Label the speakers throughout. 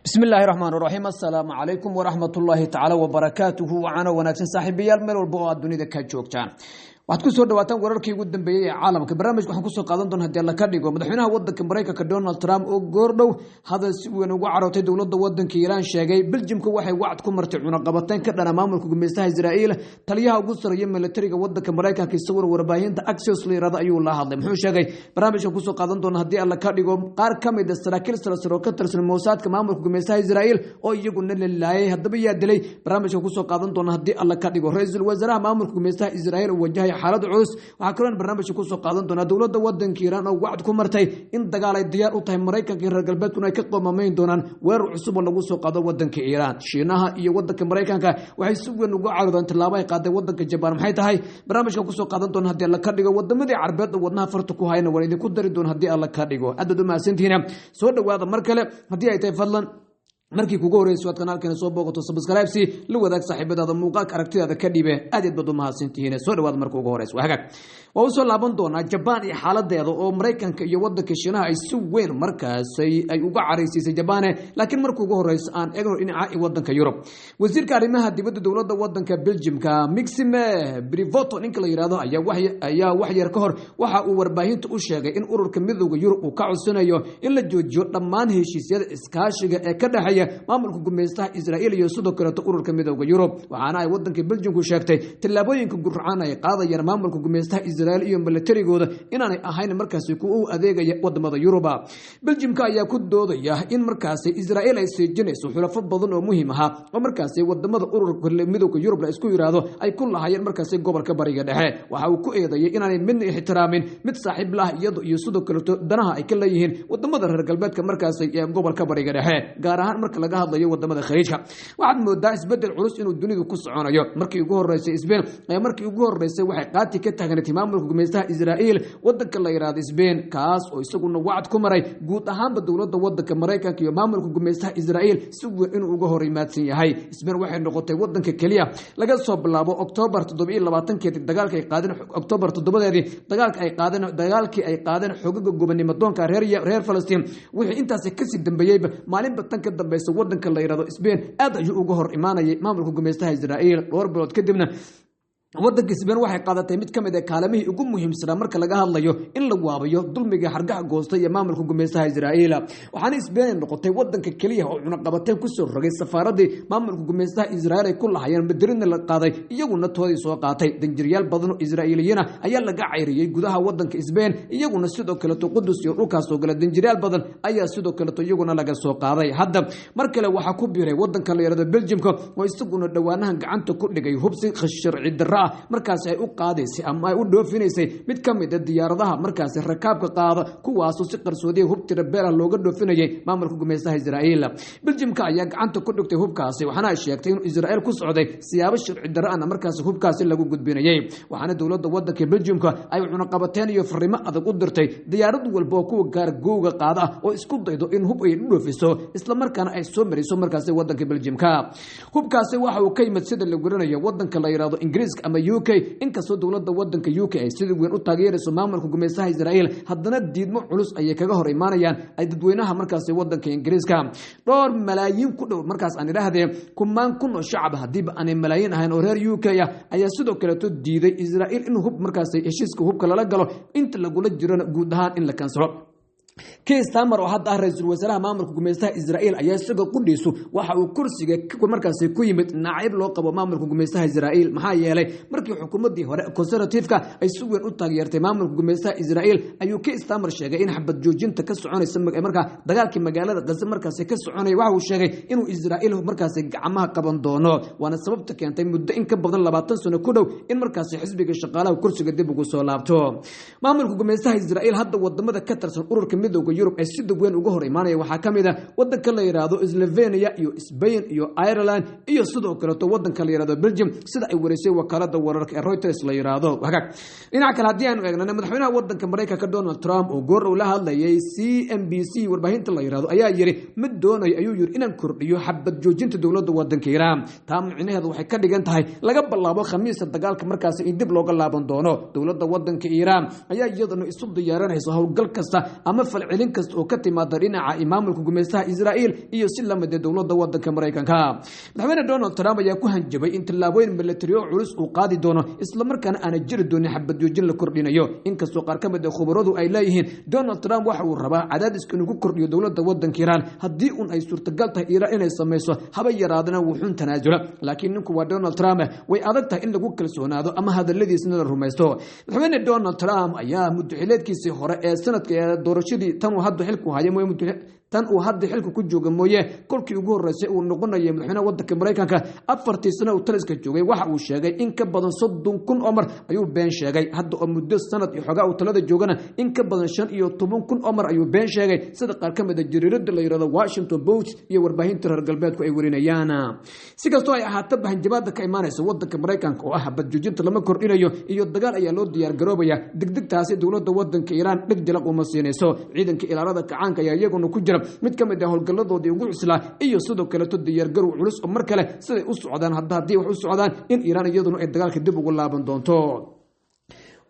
Speaker 1: بسم الله الرحمن الرحيم السلام عليكم ورحمة الله تعالى وبركاته وعنا وناكسن صاحبي المال والبقاء الدنيا كجوكتان waxaad ku soo dhawaataan wararkii ugu dambeeyay ee caalamka barnaamijka waxaan ku soo qaadan doonaa hadii la ka dhigo madaxweynaha wadanka Mareykanka Donald Trump oo goordhow hadal si weyn ugu carootay dawladda wadanka Iran sheegay Belgiumka waxay wacd ku martay cunaqabateyn ka dhana maamulka gumeystaha Israa'iil taliyaha ugu sareeya militariga wadanka Mareykanka isagoo warbaahinta Axios leerada ayuu la hadlay muxuu sheegay barnaamijka ku soo qaadan doonaa hadii la ka dhigo qaar kamid ah saraakiil sare oo ka tirsan Mossadka maamulka gumeystaha Israa'iil oo iyaguna la laayay hadaba yaa dilay barnaamijka ku soo qaadan doonaa hadii la ka dhigo ra'iisul wasaaraha maamulka gumeystaha Israa'iil wajahay xaalad culus waxa kale barnaamijka ku soo qaadan doona dawladda wadanka Iran oo wacd ku martay in dagaal ay diyaar u tahay Mareykanka iyo reer galbeedkuna ay ka qoomamayn doonaan weerar cusub oo lagu soo qaado wadanka Iran Shiinaha iyo wadanka Mareykanka waxay si weyn ugu caroodeen talaabo ay qaaday wadanka Japan maxay tahay barnaamijka ku soo qaadan doona hadii la ka dhigo wadamadii Carbeed oo wadnaha farta ku hayna wala idin ku dari doona hadii la ka dhigo aad u maasantiina soo dhawaada mar kale hadii ay tahay fadlan markii kugu horeyso waad kanaalkeena soo booqato subscribe si la wadaag saaxiibadaada muuqaalka aragtidaada ka dhibe aad baad u mahadsantihiin soo dhawaad markii ugu horeyso hagaag waa u soo laaban doonaa Japan iyo xaaladeeda oo Mareykanka iyo wadanka Shiinaha ay si weyn markaas ay uga caraysay Japan laakiin markii ugu horeyso aan eegno dhinaca wadanka Europe wasiirka arrimaha dibadda dawladda wadanka Belgiumka Maxime Brivoto ninka la yiraahdo ayaa wax yar ka hor waxa uu warbaahinta u sheegay in ururka midowga Europe uu ka codsanayo in la joojiyo dhammaan heshiisyada iskaashiga ee ka dhaxeeya maamulka gumeystaha Israa'iil iyo sidoo kale ururka midowga Europe waxaana ay wadanka Belgium ku sheegtay tilaabooyinka gurcaan ay qaadayaan maamulka gumeystaha Israa'iil iyo militarigooda inaanay ahayn markaas ku u adeegaya wadamada Yuruba Belgiumka ayaa ku doodaya in markaas Israa'iil ay seejinayso xulafo badan oo muhiim ah oo markaas wadamada ururka midowga Europe la isku yiraahdo ay ku lahaayeen markaas gobolka bariga dhexe waxa uu ku eedeeyay inaanay mid ixtiraamin mid saaxiib lah iyo sidoo kale danaha ay ka leeyihiin wadamada reer galbeedka markaas ee gobolka bariga dhexe gaar ahaan laga hadlayo wadamada khariijka waxaad moodaa isbedel culus inuu dunidu ku soconayo markii ugu horeysay Spain ayaa markii ugu horeysay waxay qaati ka taagnaatay maamulka gumeystaha Israa'iil wadanka la yiraahdo Spain kaas oo isaguna wacd ku maray guud ahaanba dawladda wadanka Mareykanka iyo maamulka gumeystaha Israa'iil si weyn inuu uga hor imaadsan yahay Spain waxay noqotay wadanka kaliya laga soo bilaabo October 27 dagaalka ay qaadeen October 7 dagaalkii ay qaadeen xogaga gobonimo doonka reer Falastiin wixii intaas ka sii dambeeyay maalinba tan ka dambeeyay wadanka la yiraahdo Spain aad ayuu uga hor imaanayay maamulka gumeystaha Israa'iil dhowr bilood kadibna wadanka Spain waxay qaadatay mid kamid ah kaalamihii ugu muhiimsan marka laga hadlayo in la waabayo dulmiga hargaha goosta iyo maamulka gumeystaha Israa'iil waxaana Spain noqotay wadanka kaliya oo cunaqabateyn ku soo rogay safaaradii maamulka gumeystaha Israa'iil ay ku lahaayeen Madrid la qaaday iyaguna toodii soo qaatay danjiriyaal badan oo Israa'iiliyiin ayaa laga cayriyay gudaha wadanka Spain iyaguna sidoo kale Qudus iyo dhulkaas oo kala danjiriyaal badan ayaa sidoo kale iyaguna laga soo qaaday hadda mar kale waxa ku biiray wadanka la yiraahdo Belgiumka oo isaguna dhawaanahan gacanta ku dhigay hubsi sharci darro markaas ay u qaadaysay ama ay u dhoofineysay mid kamid ah diyaaradaha markaas rakaabka qaada kuwaas oo si qarsoodi hub tira beer looga dhoofinayay maamulka gumeystaha Israa'iil Belgiumka ayaa gacanta ku dhigtay hubkaasi waxaana ay sheegtay in Israa'iil ku socday siyaabo sharci darro ah markaas hubkaasi lagu gudbinayay waxaana dawladda wadanka Belgiumka ay cunaqabateen iyo fariimo adag u dirtay diyaarad walba oo kuwa gaargowga qaada oo isku daydo in hub ay dhoofiso isla markaana ay soo mariso markaas wadanka Belgiumka hubkaasi waxa uu ka yimid sida la garanayo wadanka la yiraahdo Ingiriiska ama UK inkastoo dawladda wadanka UK ay sidii weyn u taageerayso maamulka gumeystaha Israa'iil haddana diidmo culus ay kaga hor imaanayaan ay dadweynaha markaas wadanka Ingiriiska dhowr malaayiin ku dhow markaas aan ilaahdee kumaan kun oo shacab hadiiba aan malaayiin ahayn oo reer UK ayaa sidoo kale diiday Israa'iil in hub markaas heshiiska hubka lala galo inta lagu jiro guud ahaan in la kansalo Keir Starmer oo hadda ra'iisul wasaaraha maamulka gumeystaha Israa'iil ayaa isaga qudhiisu waxa uu kursiga markaas ku yimid naacib loo qabo maamulka gumeystaha Israa'iil maxaa yeelay markii xukuumadii hore conservative-ka ay si weyn u taageertay maamulka gumeystaha Israa'iil ayuu Keir Starmer sheegay in xabad joojinta ka soconaysa marka dagaalkii magaalada Gaza markaas ka soconay waxa uu sheegay inuu Israa'iil markaas gacmaha qaban doono waana sababta keentay muddo in ka badan 20 sano ku dhow in markaas xisbiga shaqaalaha kursiga dib ugu soo laabto maamulka gumeystaha Israa'iil hadda wadamada ka tirsan ururka midowga Europe ay si weyn uga hor imaanaya waxa kamid ah wadanka la yiraahdo Slovenia iyo Spain iyo Ireland iyo sidoo kale wadanka la yiraahdo Belgium sida ay wareysay wakaalada wararka ee Reuters la yiraahdo hagaag dhinaca kale hadii aan eegno madaxweynaha wadanka Mareykanka Donald Trump oo goor uu la hadlayay CNBC warbaahinta la yiraahdo ayaa yiri mid doonay ayuu yiri inaan kordhiyo xabad joojinta dawladda wadanka Iran taa micnaheedu waxay ka dhigan tahay laga bilaabo Khamiista dagaalka markaas in dib looga laaban doono dawladda wadanka Iran ayaa iyaduna isu diyaarinaysa howlgal kasta ama falcelin kasta oo ka timaada dhinaca maamulka gumeystaha Israa'iil iyo si lamid ah dowladda waddanka Mareykanka madaxweyne Donald Trump ayaa ku hanjabay in tallaabooyin military oo culus uu qaadi doono isla markaana aan jiri doonin xabad joojin la kordhinayo inkastoo qaar ka mid ah khubaradu ay leeyihiin Donald Trump waxa uu rabaa cadaadiska inuu ku kordhiyo dowladda waddanka Iran haddii ay suurtagal tahay Iran inay sameeyso haba yaraadana wuxuu tanaasula laakiin ninku waa Donald Trump way adag tahay in lagu kalsoonaado ama hadalladiisna la rumaysto madaxweyne Donald Trump ayaa muddaxileedkiisii hore ee sanadka doorashadii tan uu hadda xilku hayay tan uu hadda xilku ku jooga mooyee kolkii ugu horeysay uu noqonayo madaxweynaha waddanka Mareykanka 4 sano uu taliska joogay waxa uu sheegay in ka badan 30,000 oo mar ayuu been sheegay hadda oo muddo sanad iyo xogaa uu talada joogana in ka badan 15,000 oo mar ayuu been sheegay sida qaar ka mid ah jariirada la yiraahdo Washington Post iyo warbaahinta reer galbeedku ay warinayaan si kastoo ay ahaato hanjabaadda ka imaanaysa waddanka Mareykanka oo ah xabad joojinta lama kordhinayo iyo dagaal ayaa loo diyaar garoobaya degdegtaasi dowladda waddanka Iran dhigdilaq uma siinayso ciidanka ilaalada kacaanka ayaa iyaguna ku jira mid ka mid ah howlgalladoodii ugu cuslaa iyo sidoo kale diyaar garow culus oo mar kale siday u socdaan haddii wax u socdaan in Iran iyaduna ay dagaalka dib ugu laaban doonto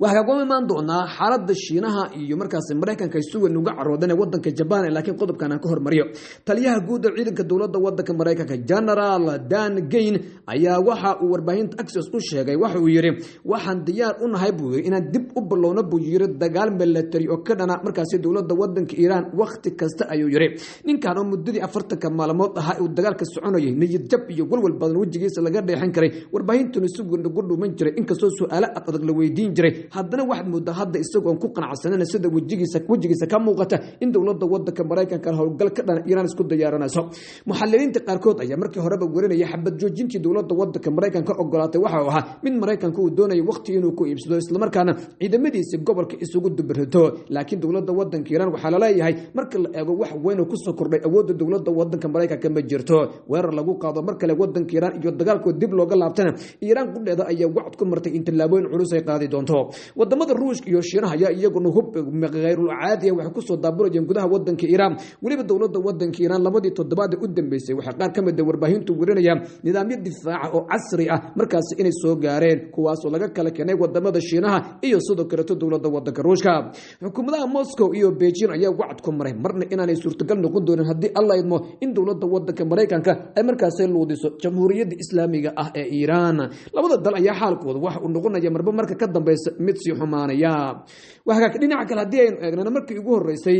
Speaker 1: waxa ka imaan doona xaaladda Shiinaha iyo markaas Mareykanka ay sugan uga caroodan waddanka Japan laakiin qodobkan aan ka hormariyo taliyaha guud ee ciidanka dowladda waddanka Mareykanka General Dan Gain ayaa waxa uu warbaahinta Axios u sheegay waxa uu yiri waxaan diyaar u nahay buu yiri inaan dib u bilowno buu yiri dagaal military oo ka dhana markaas dowladda waddanka Iran waqti kasta ayuu yiri ninkan oo muddadii 40 maalmood ah uu dagaalka soconayay niyad jab iyo walwal badan wajigiisa laga dheexan karay warbaahintu sugan ugu dhuuman jiray inkastoo su'aalo adag la weydiin jiray haddana wax muddo hadda isagoo ku qanacsanana sida wajigiisa ka muuqata in dowladda waddanka Mareykanka howlgal ka dhan Iran isku diyaarinayso muxalliliinta qaarkood ayaa markii horeba warinaya xabad joojintii dowladda waddanka Mareykanka ogolaatay waxa uu ahaa mid Mareykanka uu doonayo waqti inuu ku iibsado isla markaana ciidamadiisa gobolka isugu dubirto laakiin dowladda waddanka Iran waxa la leeyahay marka la eego wax weyn oo ku soo kordhay awoodda dowladda waddanka Mareykanka ma jirto weerar lagu qaado marka la waddanka Iran iyo dagaalku dib looga laabtana Iran qudheeda ayaa wacd ku martay in tallaabooyin culus ay qaadi doonto wadamada Ruushka iyo Shiinaha ayaa iyaguna hub غير caadi ah wax ku soo daaburayeen gudaha waddanka Iran waliba dowladda waddanka Iran labadii toddobaad u dambeysay waxa qaar ka mid ah warbaahintu warinayaan nidaamyo difaac oo casri ah markaas inay soo gaareen kuwaas oo laga kala keenay wadamada Shiinaha iyo sidoo kale dowladda waddanka Ruushka xukuumadaha Moscow iyo Beijing ayaa wacd ku maray marna inaanay suurtagal noqon doonin haddii Allah idmo in dowladda waddanka Mareykanka ay markaas luudiso jamhuuriyadda islaamiga ah ee Iran labada dal ayaa xaalkooda wax uu noqonaya marba marka ka dambaysa mid si xumaanaya waxa ka dhinaca kale hadii aynu eegno markii ugu horeysay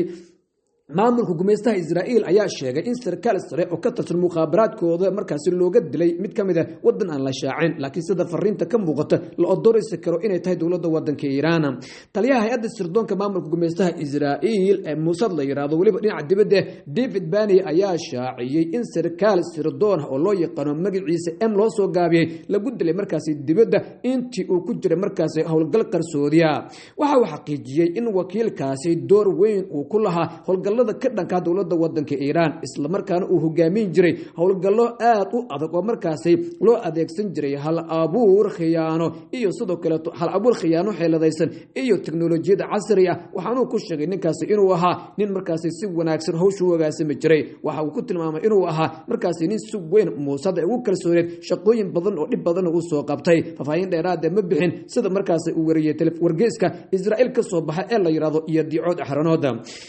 Speaker 1: maamulka gumeystaha Israa'iil ayaa sheegay in sarkaal sare oo ka tirsan muqaabaraadkooda markaas looga dilay mid kamid ah wadan aan la shaacin laakiin sida fariinta ka muuqata la odoraysi karo inay tahay dowladda waddanka Iran taliyaha hay'adda sirdoonka maamulka gumeystaha Israa'iil ee Mossad la yiraahdo waliba dhinaca dibadda David Bani ayaa shaaciyay in sarkaal sirdoon oo loo yaqaan magaciisa loo soo gaabiyay lagu dilay markaas dibadda intii uu ku jiray markaas howlgal qarsoodiya waxa uu xaqiijiyay in wakiilkaasi door weyn uu ku lahaa howlgal ka dhanka dowladda waddanka Iran isla markaana uu hogaamin jiray howlgallo aad u adag oo markaas loo adeegsan jiray hal abuur khiyaano iyo sidoo kale hal abuur khiyaano xeeladaysan iyo teknolojiyada casri ah waxaanu ku sheegay ninkaas inuu ahaa nin markaas si wanaagsan hawshu u hogaansami jiray waxa uu ku tilmaamay inuu ahaa markaas nin si weyn Mossad ugu kalsooneed shaqooyin badan oo dib badan uu soo qabtay faafahin dheeraad ah ma bixin sida markaas uu wariyay wargeyska Israa'iil ka soo baxay ee la yiraahdo iyo diicood axranood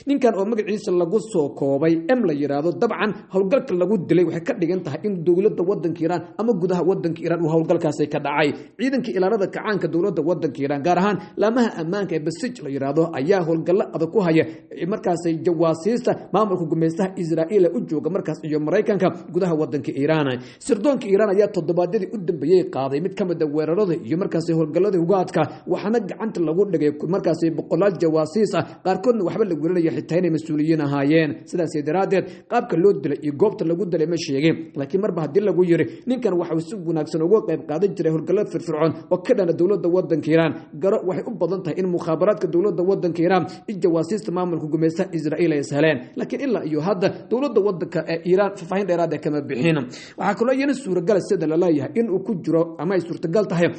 Speaker 1: ninkan oo magaciisa lagu soo koobay la yiraahdo dabcan howlgalka lagu dilay waxay ka dhigan tahay in dowladda waddanka Iran ama gudaha waddanka Iran uu howlgalkaas ka dhacay ciidanka ilaalada kacaanka dowladda waddanka Iran gaar ahaan laamaha ammaanka ee Basij la yiraahdo ayaa howlgallo adag ku haya markaas jawaasiista maamulka gumeystaha Israa'iil u jooga markaas iyo Mareykanka gudaha waddanka Iran sirdoonka Iran ayaa toddobaadyadii u dambeeyay qaaday mid kamid ah weerarada iyo markaas howlgallada ugaadka waxana gacanta lagu dhigay markaas boqolaal jawaasiis ah qaarkoodna waxba la weeraraya xitaa inay mas'uuliyiin ahaayeen sidaas daraadeed qaabka loo dilay iyo goobta lagu dilay ma sheegin laakiin marba hadii lagu yiri ninkan waxa uu si wanaagsan uga qayb qaadan jiray howlgallada firfircoon oo ka dhana dowladda waddanka Iran garo waxay u badan tahay in muxaabaraadka dowladda waddanka Iran iyo jawaasiista maamulka gumeystaha Israa'iil ay sahleen laakiin ilaa iyo hadda dowladda waddanka ee Iran faafahin dheeraad ah kama bixin waxa kale oo suuragal sida la leeyahay in uu ku jiro ama ay suurtagal tahay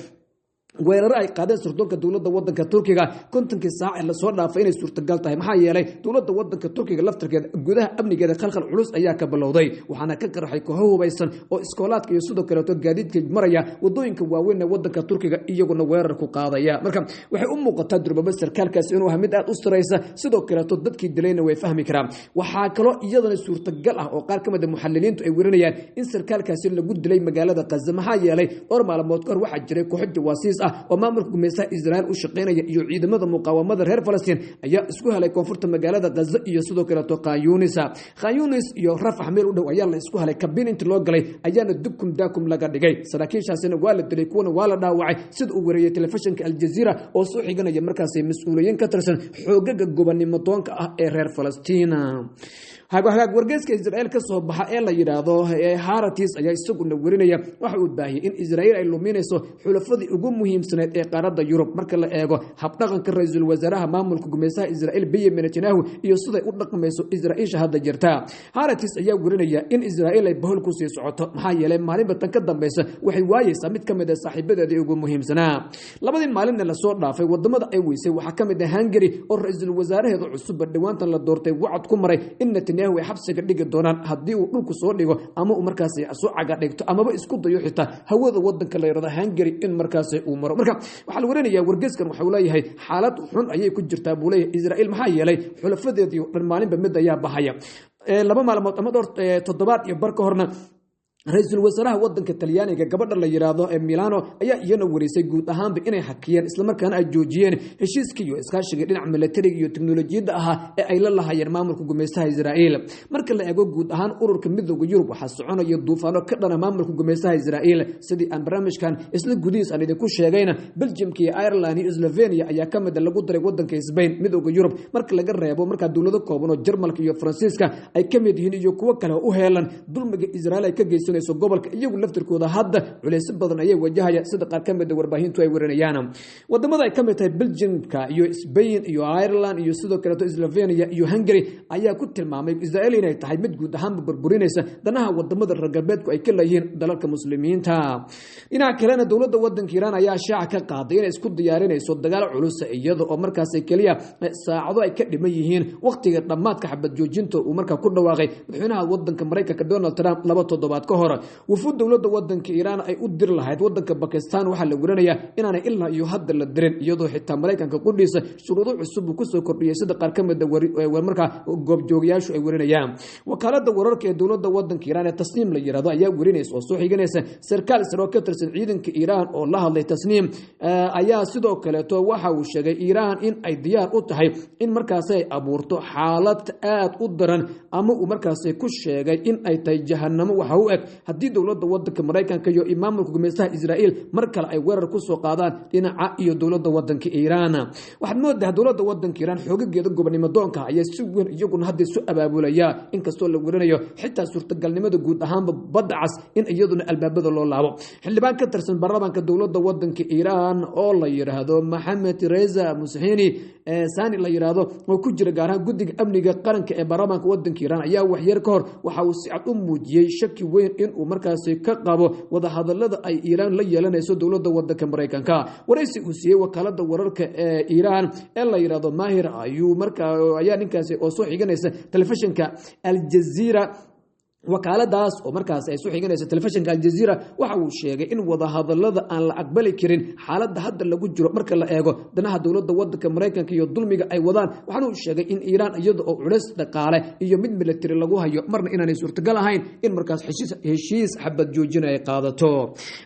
Speaker 1: weeraro ay qaadeen sirdoonka dowladda wadanka Turkiga kontonkii saac ee la soo dhaafay inay suurtagal tahay maxaa yeelay dowladda wadanka Turkiga laftarkeeda gudaha amnigeeda khalkhal culus ayaa ka bilowday waxaana ka qarxay kooxo hubaysan oo iskoolaadka iyo sidoo kale gaadiidka maraya wadooyinka waaweyn ee wadanka Turkiga iyaguna weerar ku qaadaya marka waxay u muuqataa durbaba sarkaalkaas inuu yahay mid aad u sareysa sidoo kale dadkii dilayna way fahmi karaan waxa kale iyadana suurtagal ah oo qaar kamid ah muxalliliintu ay weerinayaan in sarkaalkaasi lagu dilay magaalada Gaza maxaa yeelay dhowr maalmood kahor waxa jiray kooxo jawaasiis oo maamulka gumaystaha Israa'iil u shaqeynaya iyo ciidamada muqaawamada reer Falastiin ayaa isku helay koonfurta magaalada Gaza iyo sidoo kale Khan Yunis iyo Rafah meel u dhow ayaa la isku helay kabin inta loo galay ayaana dubkum daakum laga dhigay saraakiishaasina waa la dilay kuwana waa la dhaawacay sida uu wariyay telefishinka Al Jazeera oo soo xiganaya markaas ay mas'uuliyiin ka tirsan xoogaga gobonimo doonka ah ee reer Falastiin hagaag wargeyska Israa'iil ka soo baxa ee la yiraahdo Haaretz ayaa isaguna warinaya waxa uu baahiyay in Israa'iil ay luminayso xulafadii ugu muhiimsaneed ee qaaradda Yurub marka la eego habdhaqanka ra'iisul wasaaraha maamulka gumaystaha Israa'iil Benjamin Netanyahu iyo sida ay u dhaqmayso Israa'iil hadda jirta Haaretz ayaa warinaya in Israa'iil ay bahol ku sii socoto maxaa yeelay maalinba tan ka dambaysa waxay waayaysaa mid kamid ah saaxiibadeeda ugu muhiimsanaa labadii maalin ee la soo dhaafay wadamada ay weysay waxa kamid ah Hungary oo ra'iisul wasaaraheeda cusub dhawaantan la doortay wacd ku maray in Netanyahu ay xabsiga dhigi doonaan haddii uu dhulku soo dhigo ama uu markaas soo caga dhigto amaba isku dayo xitaa hawada wadanka la yiraahdo Hungary in markaas uu maro marka waxa la warinayaa wargeyskan waxa uu leeyahay xaalad xun ayay ku jirtaa buu leeyahay Israa'iil maxaa yeelay xulafadeedii dhan maalinba mid ayaa bahaya laba maalmood ama dhowr toddobaad iyo bar ka horna ra'iisul wasaaraha wadanka Talyaaniga gabadha la yiraahdo Milano ayaa iyana wareysay guud ahaanba inay hakiyeen isla markaana ay joojiyeen heshiiskii iyo iskaashiga dhinaca militariga iyo tiknoolajiyada ah ee ay la lahaayeen maamulka gumaystaha Israa'iil marka la eego guud ahaan ururka midowga Yurub waxa soconaya duufaano ka dhana maamulka gumaystaha Israa'iil sidii aan barnaamijkan isla gudihiis aan idinku sheegayna Belgium iyo Ireland iyo Slovenia ayaa kamid lagu daray wadanka Spain midowga Yurub marka laga reebo marka dawlado kooban oo Jarmalka iyo Faransiiska ay kamid yihiin iyo kuwa kale u heelan dulmiga Israa'iil ay ka geysay gobolka iyagu laftirkooda hadda culeys badan ay wajahaya sida qaar kamid ah warbaahintu ay waranayaan wadamada ay kamid tahay Belgiumka iyo Spain iyo Ireland iyo sidoo kale Slovenia iyo Hungary ayaa ku tilmaamay Israa'iil inay tahay mid guud ahaan burburinaysa danaha wadamada reer galbeedku ay ka leeyihiin dalalka muslimiinta dhinaca kalena dawladda wadanka Iran ayaa shaaca ka qaaday inay isku diyaarinayso dagaal culus iyada oo markaas ay kaliya saacado ay ka dhiman yihiin waqtiga dhamaadka xabad joojinta uu markaa ku dhawaaqay madaxweynaha wadanka Mareykanka Donald Trump 2 toddobaad ka hor wufuud dawladda wadanka Iran ay u dir lahayd wadanka Pakistan waxa la warinayaa inaanay ilaa iyo hadda la dirin iyadoo xitaa Mareykanka qudhiisa shuruudo cusub ku soo kordhiyay sida qaar kamid ah markaa goobjoogayaashu ay warinayaan wakaalada wararka ee dawladda wadanka Iran ee Tasniim la yiraahdo ayaa warinaysa oo soo xiganaysa sarkaal sare oo ka tirsan ciidanka Iran oo la hadlay Tasniim ayaa sidoo kale waxa uu sheegay Iran in ay diyaar u tahay in markaas ay abuurto xaalad aad u daran ama uu markaas ku sheegay in ay tahay jahannamo waxa uu eg haddii dawladda wadanka Mareykanka iyo maamulka gumaystaha Israa'iil mar kale ay weerar ku soo qaadaan dhinaca iyo dawladda wadanka Iran waxaad moodaa dawladda wadanka Iran xoogageeda gobonimo doonka ayaa si weyn iyaguna hadda soo abaabulaya inkastoo la warinayo xitaa suurtagalnimada guud ahaanba badda cas in iyaduna albaabada loo laabo xildhibaan ka tirsan baarlamaanka dawladda wadanka Iran oo la yiraahdo Mohammad Reza Musahini saani la yiraahdo oo ku jira gaar ahaan guddiga amniga qaranka ee baarlamaanka wadanka Iran ayaa wax yar ka hor waxa uu si cad u muujiyay shaki weyn in uu markaas ka qabo wada hadallada ay Iran la yeelanayso dawladda wadanka Mareykanka waraysi uu siiyay wakaalada wararka ee Iran ee la yiraahdo Mahir ayuu markaa ayaa ninkaasi oo soo xiganaysa telefishinka Al Jazeera wakaaladaas oo markaas ay soo xiganayso telefishinka Al Jazeera waxa uu sheegay in wada hadallada aan la aqbali karin xaaladda hadda lagu jiro marka la eego danaha dawladda wadanka Mareykanka iyo dulmiga ay wadaan waxaana uu sheegay in Iran iyada oo culeys dhaqaale iyo mid military lagu hayo marna inaanay suurtagal ahayn in markaas heshiis xabad joojin ay qaadato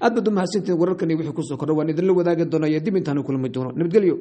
Speaker 1: aad bad mahadsantiin wararkan wixii ku soo kordhay waan idin la wadaagi doonaa dib intaan kulmi doono nabadgelyo